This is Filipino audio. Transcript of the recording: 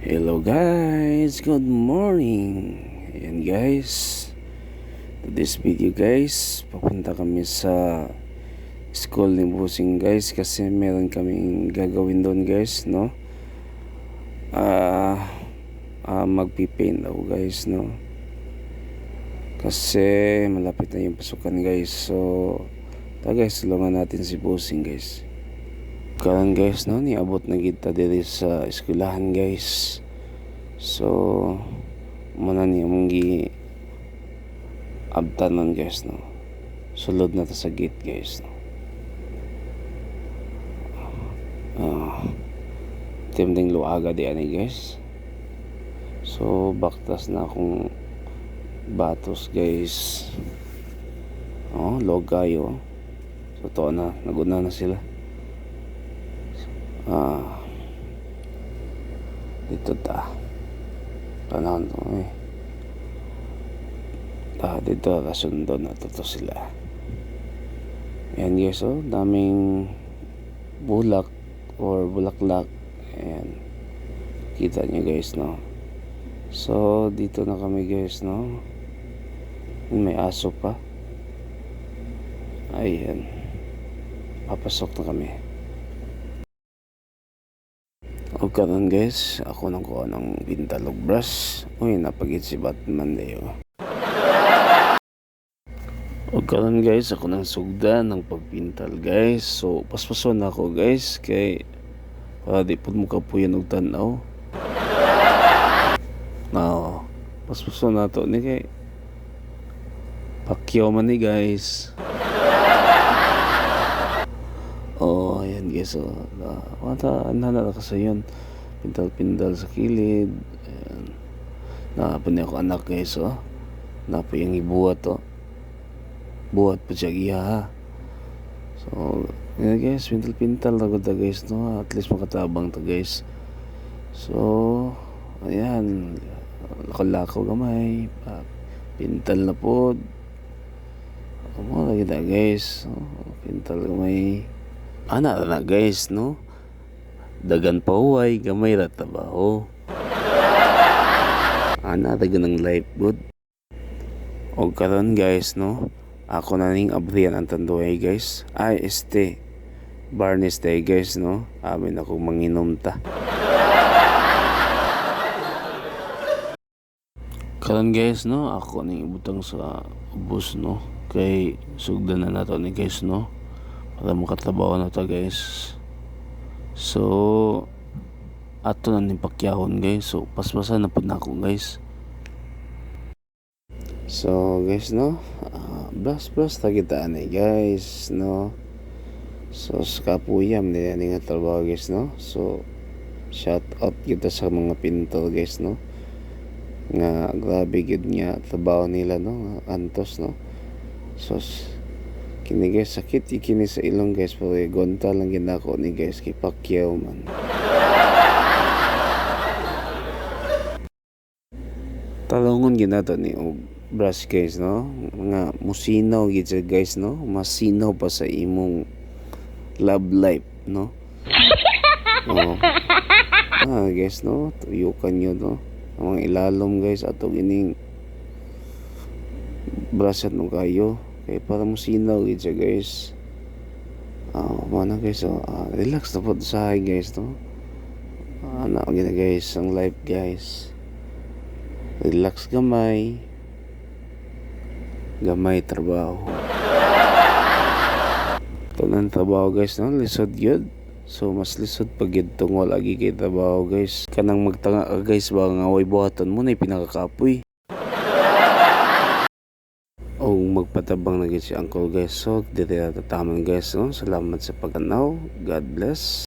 Hello guys, good morning. Ayan guys, to this video guys, papunta kami sa school ni Busing guys, kasi meron kaming gagawin doon guys, no. Magpipaint daw guys, no, kasi malapit na yung pasukan guys. So guys, tulungan natin si Busing guys. Karon guys, no, niabot na kita diri sa eskwelahan guys. So muna niya mong abtanan guys, no. Sulod na ta sa gate guys, no. Timding luaga di ani guys. So baktas na akong batos guys. Logayo. So to na, naguna na sila. Dito ta. Panahon to eh. Dito kasundo na to sila. Ayan guys, daming bulak or bulaklak. Ayan, kita nyo guys, no. So dito na kami guys, no. May aso pa. Ayan, papasok na kami. O karon guys, ako nang kuha ng bintalog brush. Uy, napagit si Batman dayo. O karon guys, ako nang sugda ng pagpintal guys. So paspason na ako guys, kay di po mo kapuyan og tanaw. Paspason na to ni kay Pacquiao man ni guys. Ayan guys, wata nana kasi yun, pintal sa kilid. Ayan, napun ako anak guys, napo yung ibuhat buhat pa siya iya. So ayan guys, pintal na ganda guys, no, at least makatabang to guys. So ayan, lakalakaw gamay, pintal na po mo lagi na guys, pintal gamay. Na guys, no, dagan pa huway gamay ra trabaho. Dagan ng life good. O karon guys, no, ako na ning abrihan ang tanduay guys. Barnes day guys, no. Amin ako manginom ta. Karon guys, no, ako ning ibutang sa bus, no, kay sugdan na nato ni guys, no, para makatrabaho na ta guys. So ato na ning pakyahon guys. So paspasan na pud nako guys. So guys, no, blast ta kita ani guys, no. So skapuyam nila nga trabaho guys, no. So shout out kita sa mga pintor guys, no, nga grabe gid nga trabaho nila, no, antos, no. So kini guys, sakit ikini sa ilong guys, pero gonta lang ginako ni guys kay Pacquiao man. Talongon ginato ni og brush guys, no, nga musinaw gid siya guys, no, masinaw pa sa imong love life, no. Guys, no, tuyukan nyo, no, ang mga ilalom guys ato gining brush at no kayo, kaya para musinaw gid siya guys. Mana guys, relax na po sa guys, no. Gina guys ang life guys, relax gamay trabaho. Tanan trabaho guys, no, lisod gyud. So mas lisod pag gyud tungol lagi kay trabaho guys. Kanang magtanga ka guys ba nga way buhaton mo na pinakakapoy. O magpatabang na gyud si Uncle guys. So dito tataman guys, no. Salamat sa paganaw. God bless.